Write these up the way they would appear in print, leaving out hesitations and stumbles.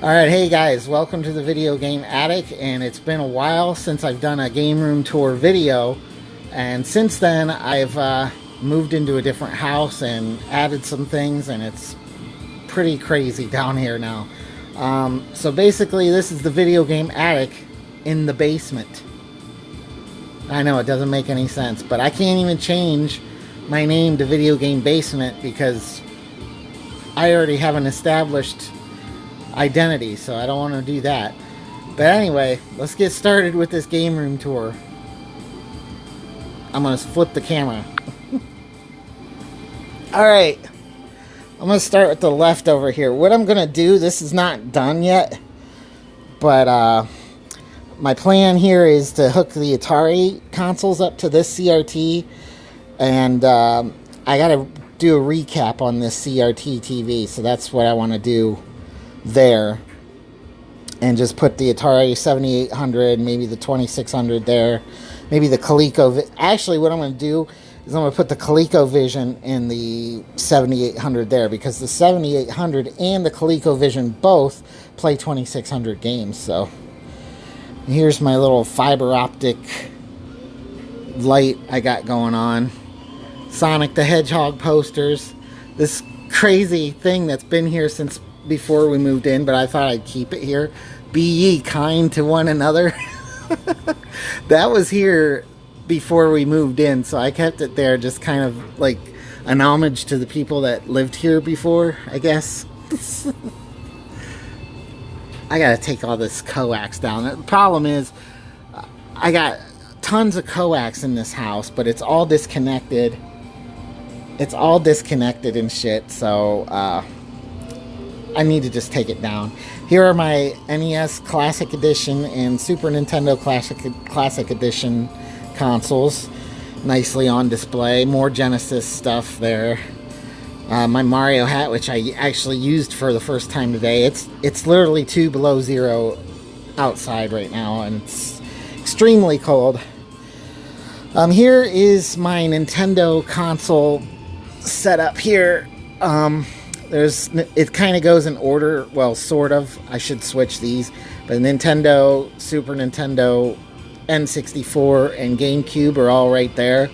Alright, hey guys, welcome to the Video Game Attic, and it's been a while since I've done a game room tour video, and since then I've moved into a different house and added some things, and it's pretty crazy down here now. So basically this is the Video Game Attic in the basement. I know it doesn't make any sense, but I can't even change my name to Video Game Basement because I already have an established identity, so I don't want to do that. But anyway, let's get started with this game room tour. I'm going to flip the camera. Alright, I'm going to start with the left over here. What I'm going to do, this is not done yet, but my plan here is to hook the Atari consoles up to this CRT, and I got to do a recap on this CRT TV, so that's what I want to do there, and just put the Atari 7800, maybe the 2600 there, maybe the Coleco. Actually, what I'm going to do is I'm going to put the ColecoVision in the 7800 there, because the 7800 and the ColecoVision both play 2600 games. So here's my little fiber optic light I got going on. Sonic the Hedgehog posters. This crazy thing that's been here since before we moved in, but I thought I'd keep it here. Be ye kind to one another. That was here before we moved in, so I kept it there, just kind of like an homage to the people that lived here before, I guess. I gotta take all this coax down. The problem is I got tons of coax in this house, but it's all disconnected. It's all disconnected and shit, so I need to just take it down. Here are my NES Classic Edition and Super Nintendo Classic Edition consoles, nicely on display. More Genesis stuff there. My Mario hat, which I actually used for the first time today. It's literally 2 below zero outside right now, and it's extremely cold. Here is my Nintendo console setup here. It kind of goes in order, well, sort of. I should switch these, but Nintendo, Super Nintendo, N64, and GameCube are all right there.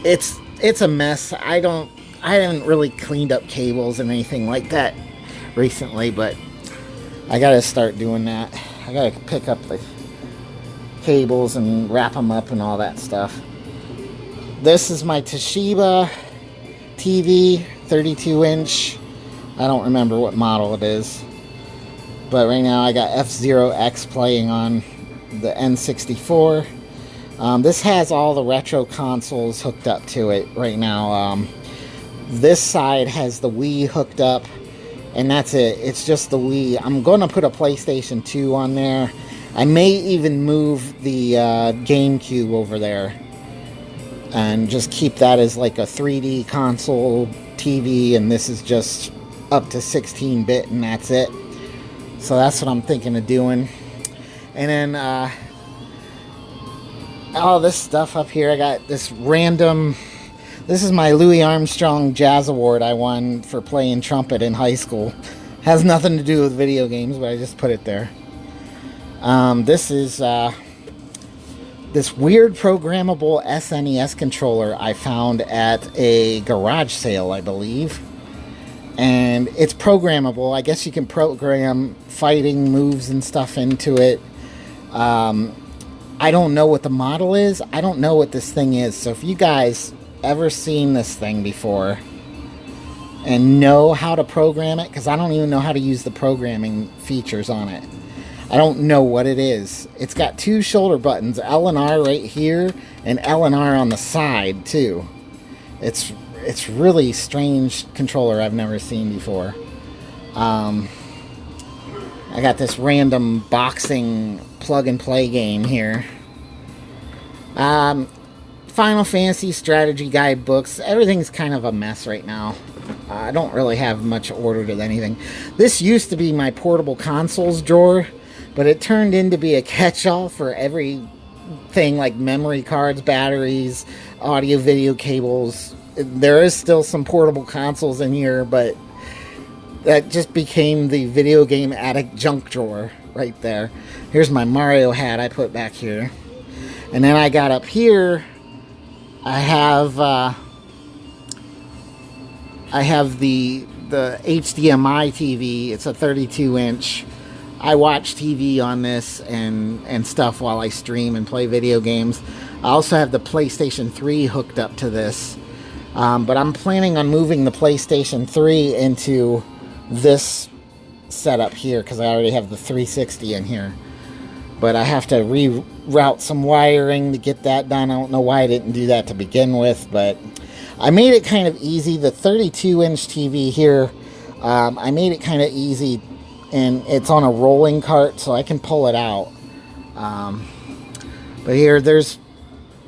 It's a mess. I haven't really cleaned up cables and anything like that recently, but I gotta start doing that. I gotta pick up the cables and wrap them up and all that stuff. This is my Toshiba TV, 32-inch. I don't remember what model it is, but right now I got F-Zero X playing on the N64. This has all the retro consoles hooked up to it right now. This side has the Wii hooked up, and that's it. It's just the Wii. I'm going to put a PlayStation 2 on there. I may even move the GameCube over there and just keep that as like a 3D console TV, and this is just up to 16-bit, and that's it. So that's what I'm thinking of doing. And then all this stuff up here, I got this random. This is my Louis Armstrong Jazz Award I won for playing trumpet in high school. Has nothing to do with video games, but I just put it there. This is this weird programmable SNES controller I found at a garage sale, I believe. And it's programmable. I guess you can program fighting moves and stuff into it. I don't know what the model is. I don't know what this thing is. So if you guys ever seen this thing before and know how to program it, because I don't even know how to use the programming features on it. I don't know what it is. It's got 2 shoulder buttons, L and R right here, and L and R on the side too. It's really strange controller I've never seen before. I got this random boxing plug and play game here. Final Fantasy strategy guide books. Everything's kind of a mess right now. I don't really have much order to anything. This used to be my portable consoles drawer, but it turned into be a catch-all for everything like memory cards, batteries, audio, video cables. There is still some portable consoles in here, but that just became the video game attic junk drawer right there. Here's my Mario hat I put back here. And then I got up here, I have the HDMI TV. It's a 32-inch. I watch TV on this and stuff while I stream and play video games. I also have the PlayStation 3 hooked up to this. But I'm planning on moving the PlayStation 3 into this setup here because I already have the 360 in here. But I have to reroute some wiring to get that done. I don't know why I didn't do that to begin with, but I made it kind of easy. The 32-inch TV here, I made it kind of easy, and it's on a rolling cart, so I can pull it out. But here,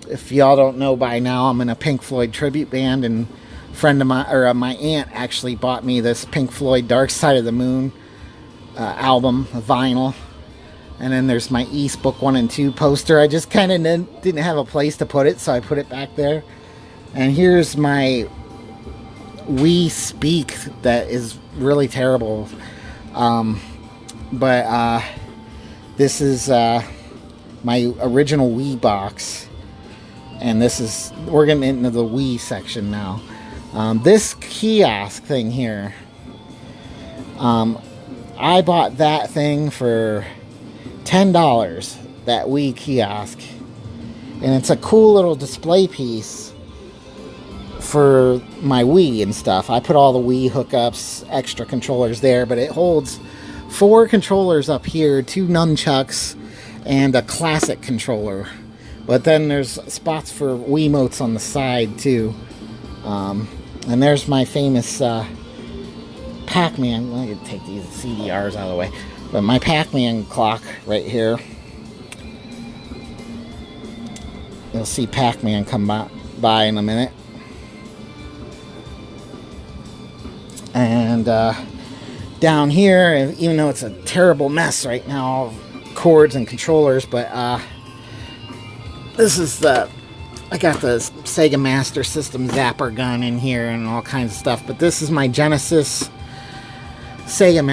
if y'all don't know by now, I'm in a Pink Floyd tribute band, and a friend of mine, or my aunt actually bought me this Pink Floyd Dark Side of the Moon album, a vinyl. And then there's my East Book 1 and 2 poster. I just kind of didn't have a place to put it, so I put it back there. And here's my Wii Speak that is really terrible. But this is my original Wii box. And we're getting into the Wii section now. This kiosk thing here, I bought that thing for $10, that Wii kiosk, and it's a cool little display piece for my Wii and stuff. I put all the Wii hookups, extra controllers there, but it holds 4 controllers up here, 2 nunchucks, and a classic controller. But then there's spots for Wiimotes on the side too. And there's my famous Pac-Man. Let me take these CDRs out of the way. But my Pac-Man clock right here. You'll see Pac-Man come by in a minute. And down here, even though it's a terrible mess right now of cords and controllers, but this is I got the Sega Master System zapper gun in here and all kinds of stuff. But this is my Genesis, Sega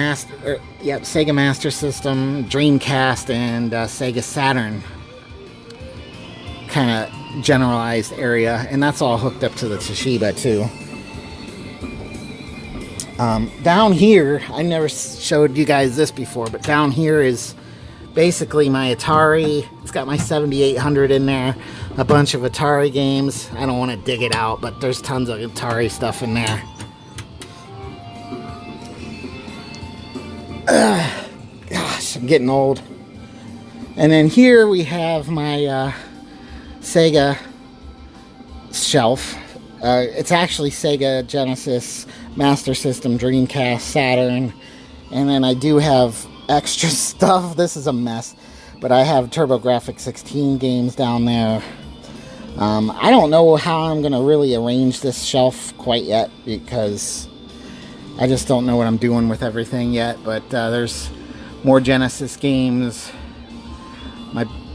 Master System, Dreamcast, and Sega Saturn kind of generalized area, and that's all hooked up to the Toshiba too. Down here, I never showed you guys this before, but down here is basically my Atari. It's got my 7800 in there, a bunch of Atari games. I don't want to dig it out, but there's tons of Atari stuff in there. Gosh, I'm getting old. And then here we have my Sega shelf. It's actually Sega Genesis, Master System, Dreamcast, Saturn. And then I do have extra stuff. This is a mess. But I have TurboGrafx 16 games down there. I don't know how I'm going to really arrange this shelf quite yet, because I just don't know what I'm doing with everything yet. But there's more Genesis games.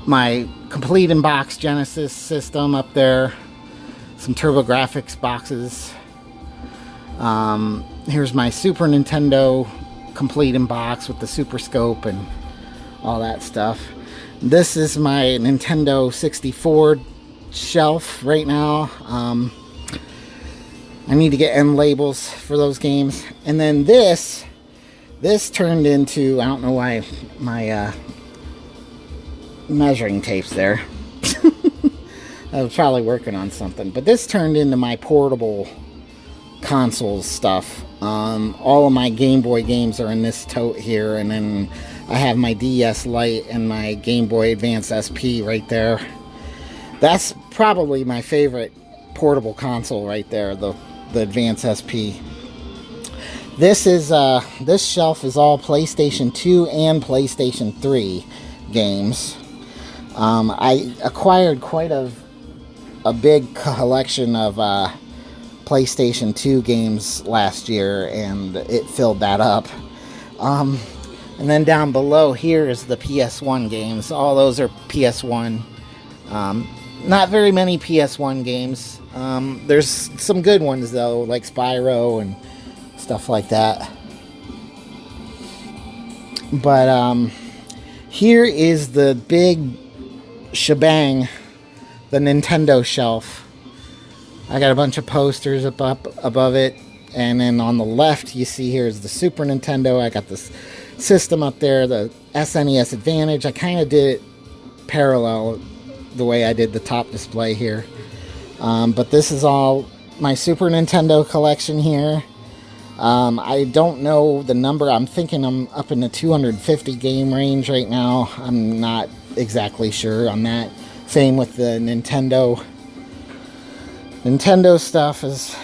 My complete in box Genesis system up there. Some TurboGrafx boxes. Here's my Super Nintendo complete in box with the Super Scope and all that stuff. This is my Nintendo 64 shelf right now. I need to get end labels for those games. And then this turned into, I don't know why my measuring tape's there. I was probably working on something. But this turned into my portable consoles stuff. All of my Game Boy games are in this tote here. And then I have my DS Lite and my Game Boy Advance SP right there. That's probably my favorite portable console right there, the Advance SP. This shelf is all PlayStation 2 and PlayStation 3 games. I acquired quite a big collection of PlayStation 2 games last year, and it filled that up. And then down below here is the PS1 games. All those are PS1. Not very many PS1 games. There's some good ones though, like Spyro and stuff like that. But here is the big shebang, the Nintendo shelf. I got a bunch of posters up above it, and then on the left you see here is the Super Nintendo. I got this system up there, the SNES Advantage. I kind of did it parallel the way I did the top display here, but this is all my Super Nintendo collection here. I don't know the number. I'm thinking I'm up in the 250 game range right now. I'm not exactly sure on that. Same with the Nintendo. Nintendo stuff is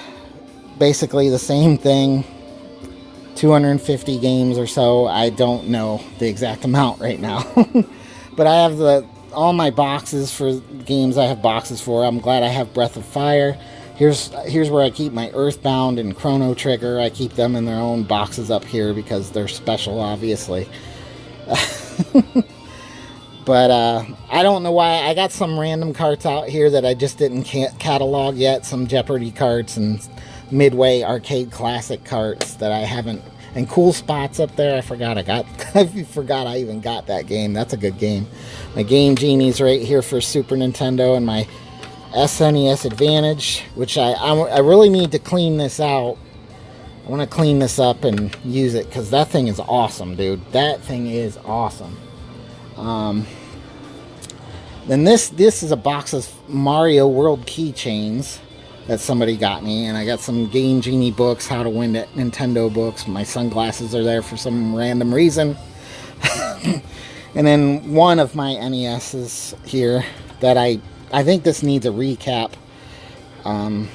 basically the same thing. 250 games or so. I don't know the exact amount right now. But I have all my boxes for games I have boxes for. I'm glad I have Breath of Fire. Here's where I keep my Earthbound and Chrono Trigger. I keep them in their own boxes up here because they're special, obviously. But I don't know why. I got some random carts out here that I just didn't catalog yet. Some Jeopardy carts and Midway Arcade Classic carts that I haven't. And Cool Spots up there. I forgot I even got that game. That's a good game. My Game Genie's right here for Super Nintendo, and my SNES Advantage, which I really need to clean this out. I want to clean this up and use it because that thing is awesome, dude. That thing is awesome. Then this is a box of Mario World keychains that somebody got me, and I got some Game Genie books, How to Win at Nintendo books. My sunglasses are there for some random reason. And then one of my NESs here that I think this needs a recap. And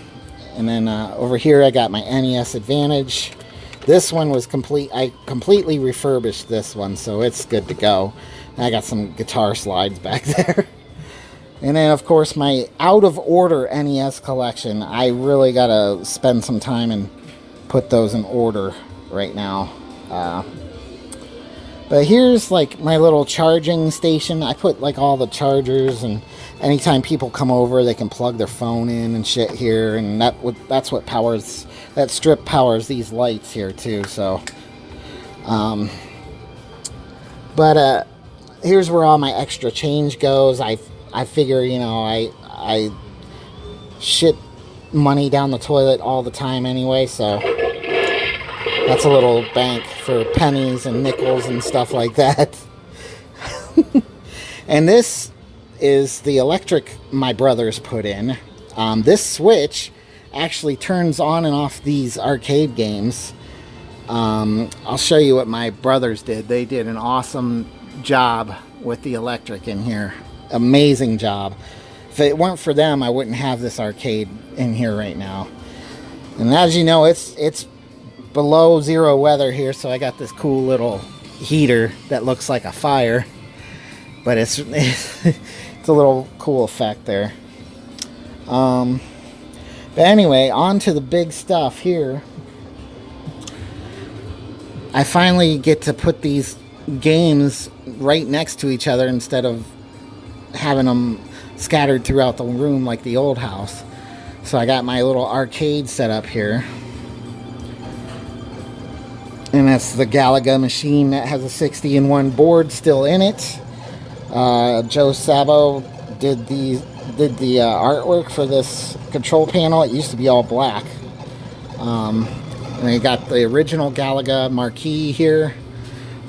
then over here I got my NES Advantage. This one was I completely refurbished this one, so it's good to go. And I got some guitar slides back there. And then, of course, my out-of-order NES collection. I really got to spend some time and put those in order right now. But here's, like, my little charging station. I put, like, all the chargers, and anytime people come over, they can plug their phone in and shit here. And that's what powers... That strip powers these lights here, too, so... But here's where all my extra change goes. I figure, you know, I shit money down the toilet all the time anyway, so that's a little bank for pennies and nickels and stuff like that. And this is the electric my brothers put in. This switch actually turns on and off these arcade games. I'll show you what my brothers did. They did an awesome job with the electric in here. Amazing job. If it weren't for them, I wouldn't have this arcade in here right now. And as you know, it's below zero weather here, so I got this cool little heater that looks like a fire, but it's a little cool effect there. But anyway, on to the big stuff here. I finally get to put these games right next to each other instead of having them scattered throughout the room like the old house. So I got my little arcade set up here. And that's the Galaga machine that has a 60-in-1 board still in it. Joe Sabo did the artwork for this control panel. It used to be all black. And I got the original Galaga marquee here.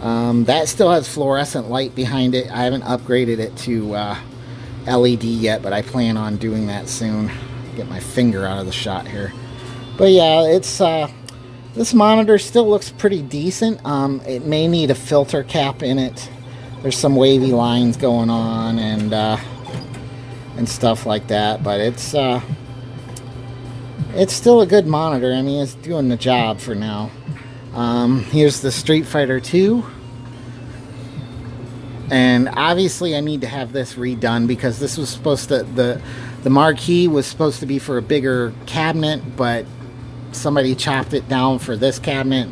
That still has fluorescent light behind it. I haven't upgraded it to LED yet, but I plan on doing that soon. Get my finger out of the shot here. But yeah, it's this monitor still looks pretty decent. It may need a filter cap in it. There's some wavy lines going on and stuff like that, but it's still a good monitor. I mean, it's doing the job for now. Here's the Street Fighter 2. And obviously I need to have this redone because this was supposed to... The marquee was supposed to be for a bigger cabinet, but somebody chopped it down for this cabinet.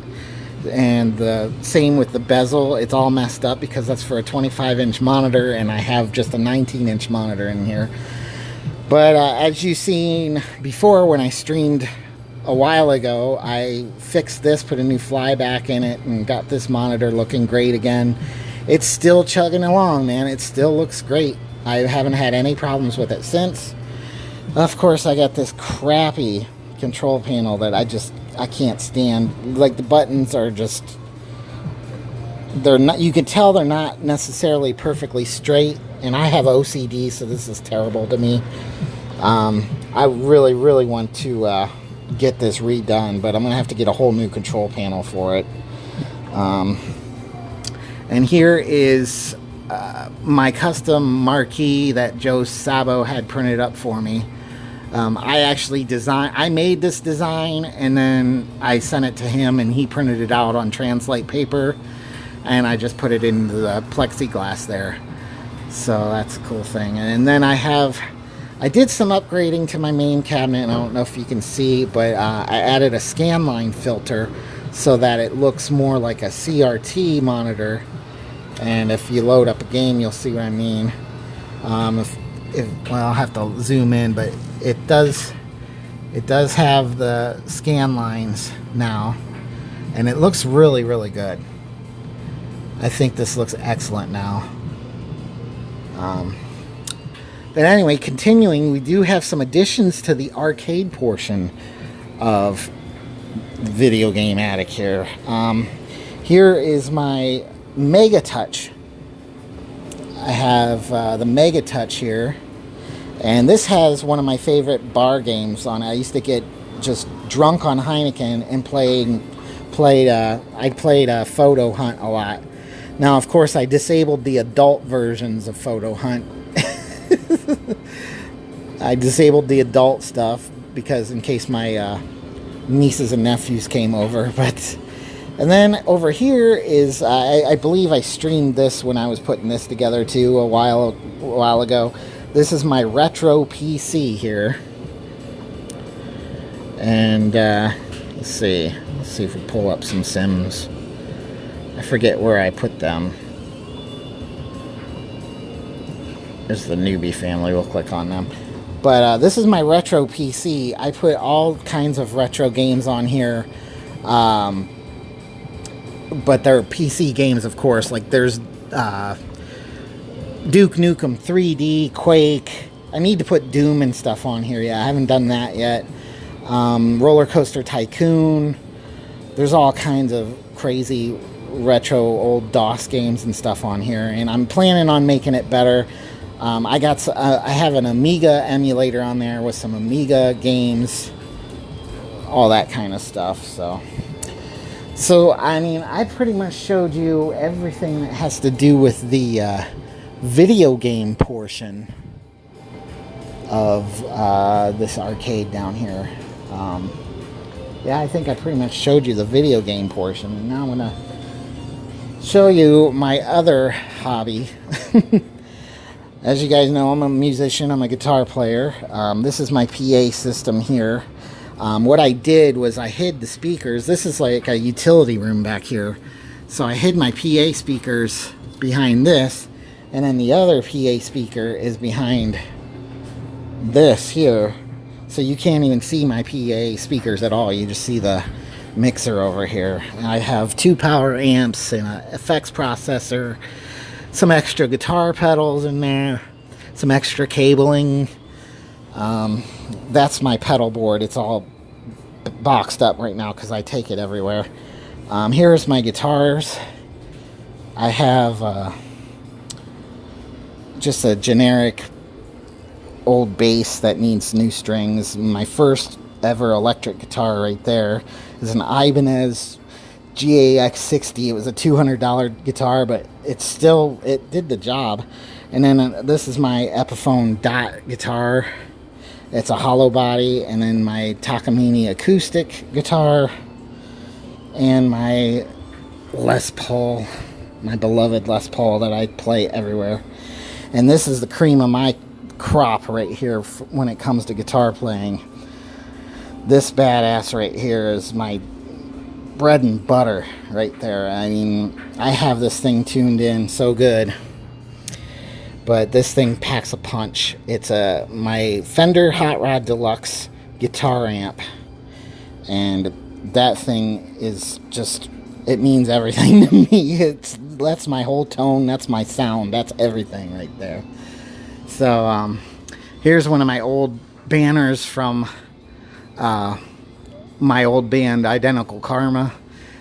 And the same with the bezel. It's all messed up because that's for a 25-inch monitor, and I have just a 19-inch monitor in here. But as you've seen before when I streamed a while ago, I fixed this, put a new fly back in it, and got this monitor looking great again. It's still chugging along, man. It still looks great. I haven't had any problems with it since. Of course, I got this crappy control panel that I can't stand. Like, the buttons are just, they're not, you can tell they're not necessarily perfectly straight, and I have OCD, so this is terrible to me. I really, really want to get this redone, but I'm going to have to get a whole new control panel for it. And here is my custom marquee that Joe Sabo had printed up for me. I made this design, and then I sent it to him, and he printed it out on translate paper, and I just put it in the plexiglass there. So that's a cool thing. And then I did some upgrading to my main cabinet, and I don't know if you can see, but I added a scanline filter so that it looks more like a CRT monitor. And if you load up a game, you'll see what I mean. Well, I'll have to zoom in, but it does have the scan lines now, and it looks really, really good. I think this looks excellent now. But anyway, continuing, we do have some additions to the arcade portion of Video Game Attic here. Here is my Mega Touch. I have the Mega Touch here, and this has one of my favorite bar games on it. I used to get just drunk on Heineken and I played Photo Hunt a lot. Now, of course, I disabled the adult versions of Photo Hunt. I disabled the adult stuff because in case my nieces and nephews came over. And then over here is I believe I streamed this when I was putting this together too a while ago. This is my retro PC here, and let's see if we pull up some Sims. I forget where I put them. There's the newbie family. We'll click on them. But this is my retro PC. I put all kinds of retro games on here. But they're PC games, of course. Like there's Duke Nukem 3D, Quake. I need to put Doom and stuff on here. Yeah, I haven't done that yet. Roller Coaster Tycoon. There's all kinds of crazy retro old DOS games and stuff on here, and I'm planning on making it better. I have an Amiga emulator on there with some Amiga games, all that kind of stuff. So I mean, I pretty much showed you everything that has to do with the video game portion of this arcade down here. Yeah, I think I pretty much showed you the video game portion. And now I'm going to show you my other hobby. As you guys know, I'm a musician. I'm a guitar player. This is my PA system here. What I did was I hid the speakers. This is like a utility room back here. So I hid my PA speakers behind this, and then the other PA speaker is behind this here. So you can't even see my PA speakers at all. You just see the mixer over here. And I have 2 power amps and an effects processor, some extra guitar pedals in there, some extra cabling. That's my pedal board. It's all boxed up right now because I take it everywhere. Here's my guitars. I have just a generic old bass that needs new strings. My first ever electric guitar right there is an Ibanez GAX60. It was a $200 guitar, but it did the job. And then this is my Epiphone Dot guitar. It's a hollow body. And then my Takamine acoustic guitar, and my Les Paul, my beloved Les Paul that I play everywhere. And this is the cream of my crop right here when it comes to guitar playing. This badass right here is my bread and butter right there. I mean, I have this thing tuned in so good, but this thing packs a punch. It's my Fender Hot Rod Deluxe guitar amp, And that thing is just, it means everything to me. That's my whole tone, that's my sound, that's everything right there. So here's one of my old banners from my old band, Identical Karma.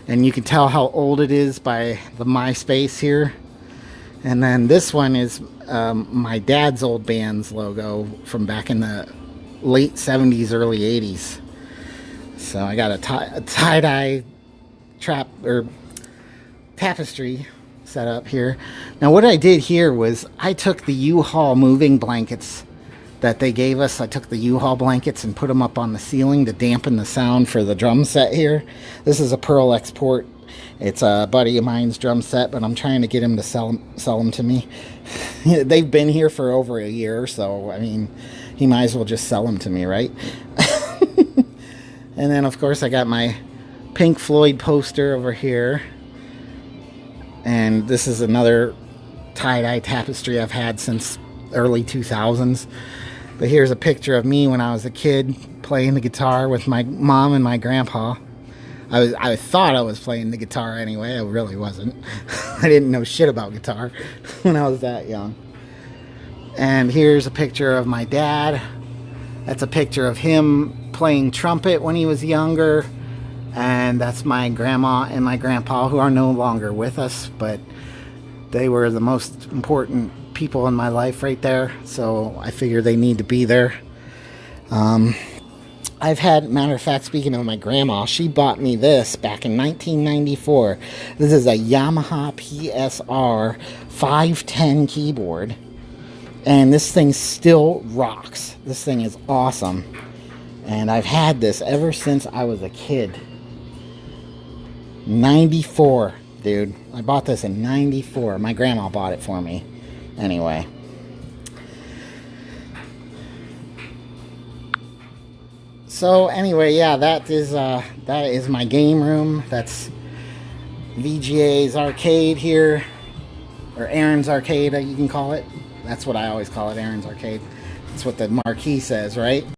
And you can tell how old it is by the MySpace here. And then this one is my dad's old band's logo from back in the late 70s, early 80s. So I got a tie-dye tapestry set up here. Now what I did here was I took the U-Haul moving blankets that they gave us. I took the U-Haul blankets and put them up on the ceiling to dampen the sound for the drum set here. This is a Pearl Export. It's a buddy of mine's drum set, but I'm trying to get him to sell them to me. They've been here for over a year, so I mean, he might as well just sell them to me, right? And then of course I got my Pink Floyd poster over here. And this is another tie-dye tapestry I've had since early 2000s. But here's a picture of me when I was a kid playing the guitar with my mom and my grandpa. I thought I was playing the guitar anyway. I really wasn't. I didn't know shit about guitar when I was that young. And here's a picture of my dad. That's a picture of him playing trumpet when he was younger. And that's my grandma and my grandpa, who are no longer with us, but they were the most important people in my life right there, so I figure they need to be there. I've had, matter of fact, speaking of my grandma, she bought me this back in 1994. This is a Yamaha PSR 510 keyboard, and this thing still rocks. This thing is awesome, and I've had this ever since I was a kid. 94, dude. I bought this in 94. My grandma bought it for me. Anyway. So anyway, yeah, that is my game room. That's VGA's arcade here, or Aaron's arcade, you can call it. That's what I always call it, Aaron's arcade. That's what the marquee says, right?